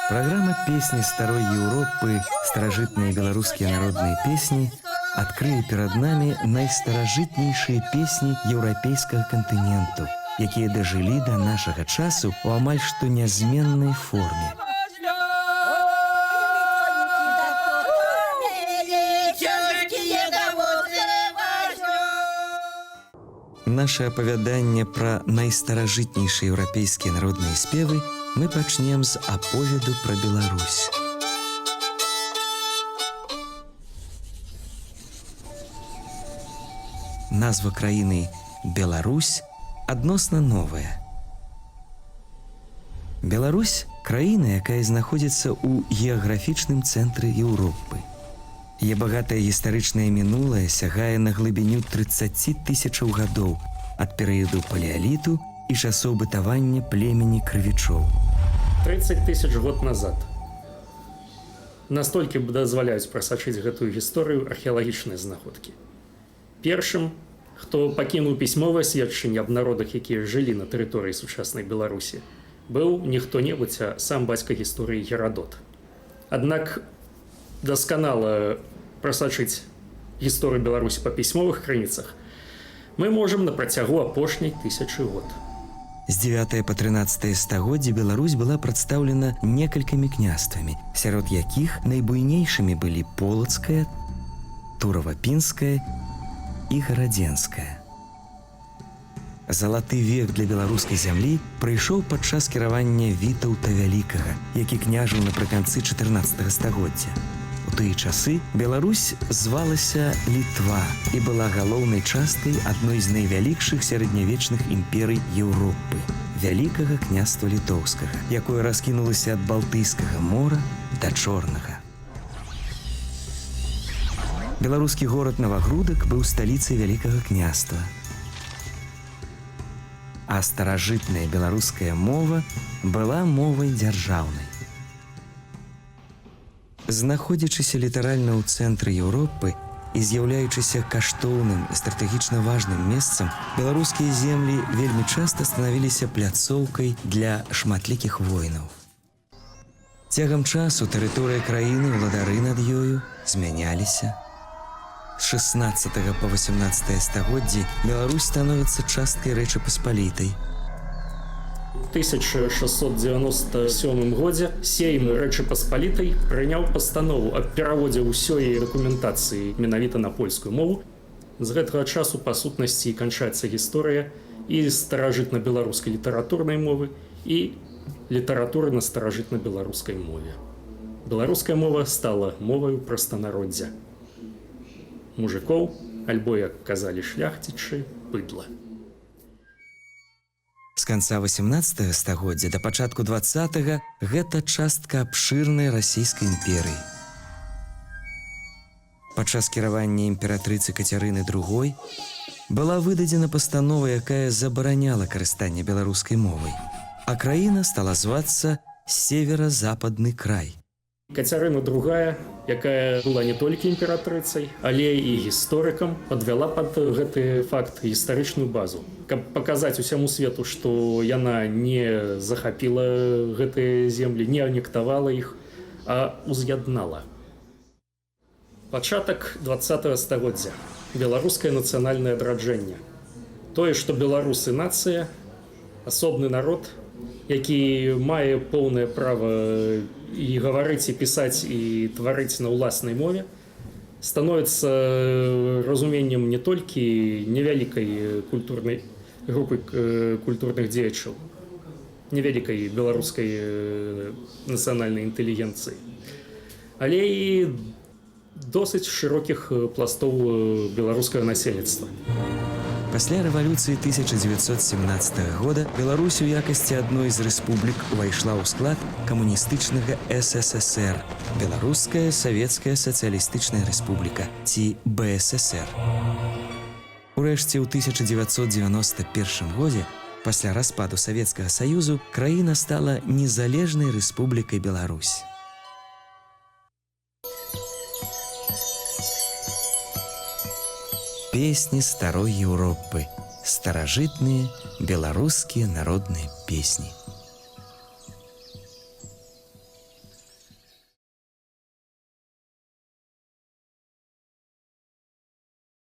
Программа «Песни старой Европы. Старажытные белорусские народные песни» открые перед нами найстаражытнейшие песни европейского континенту, якія дожили до нашего часу у амаль што нязменной форме. Наше апавяданне пра найстаражытнейшыя еўрапейскія народныя спевы мы пачнем з аповеду пра Беларусь. Назва краіны Беларусь адносна новая. Беларусь – краіна, якая знаходзіцца ў геаграфічным цэнтры Еўропы. Яе багатае гістарычнае мінулае сягае на глыбіню 30 тысячаў гадоў ад перыяду палеаліту і часоў бытавання племені крывічоў. 30 тысяч год назад. Настолькі дазваляюць прасачыць гэтую гісторыю археалагічныя знаходкі. Першым, хто пакінуў пісьмовае сведчанне аб народах, якія жылі на тэрыторыі сучаснай Беларусі, быў не хто-небудзь, а сам бацька гісторыі Герадот. Аднак дасканала прасачыць гісторыю Беларусі па пісьмовых крыніцах мы можам на працягу апошняй тысячы год. З 9 па 13 стагоддзі Беларусь была прадстаўлена некалькімі княствамі, сярод якіх найбуйнейшымі былі Полацкая, Турава-Пінская і Гарадзенская. Залаты век для беларускай зямлі прыйшоў падчас кіравання Вітаўта Вялікага, які княжыў напрыканцы 14 стагоддзя. У тыя часы Беларусь звалася Літва і была галоўнай часткай адной з найвялікшых сярэднявечных імперый Еўропы – Вялікага княства Літоўскага, якое раскінулася ад Балтыйскага мора да Чорнага. Беларускі горад Навагрудак быў сталіцай Вялікага княства. А старажытная беларуская мова была мовай дзяржаўнай. Знаходзячыся літаральна ў цэнтры Еўропы і з'яўляючыся каштоўным і стратэгічна важным месцам, беларускія землі вельмі часта станавіліся пляцоўкай для шматлікіх войнаў. Цягам часу тэрыторыя краіны, ўладары над ёю змяняліся. З 16 па 18 стагоддзі Беларусь становіцца часткай Рэчы Паспалітай. У 1697 годзе Сейм Рэчы Паспалітай прыняў пастанову аб пераводзе ўсёй дакументацыі менавіта на польскую мову. З гэтага часу па сутнасці канчаецца гісторыя і старажытна-беларускай літаратурнай мовы і літаратуры на старажытна-беларускай мове. Беларуская мова стала моваю прастанароддзя. Мужикоў, альбо, як казалі шляхцічы, быдла. З канца 18 стагоддзя да пачатку 20-га гэта частка абшырнай расійскай імперыі. Падчас кіравання імператрыцы Кацярыны II была выдадзена пастанова, якая забараняла карыстанне беларускай мовай, а краіна стала звацца Северо-Западны край. Кацярына II, якая была не толькі імператрыцай, але і гісторыкам, падвяла пад гэты факт гістарычную базу, каб паказаць усяму свету, што яна не захапіла гэтыя землі, не анектавала іх, а уз'яднала. Пачатак 20 стагоддзя. Беларускае нацыянальнае адраджэнне. Тое, што беларусы нацыя, асобны народ, які мае поўнае права і гаварыць, і пісаць, і тварыць на ўласнай мове, становіцца разуменнем не толькі невялікай культурнай групы культурных дзеячаў, невялікай беларускай нацыянальнай інтэлігенцыі, але і досыць шырокіх пластоў беларускага насельніцтва. Пасля рэвалюцыі 1917 года Беларусь у якасці адной з рэспублік увайшла ў склад камуністычнага СССР – Беларуская Савецкая Сацыялістычная Рэспубліка, ці БССР. Урэшце, ў 1991 годзе, пасля распаду Савецкага Саюзу, краіна стала незалежнай рэспублікай Беларусь. Песни старой Европы. Старожитные белорусские народные песни.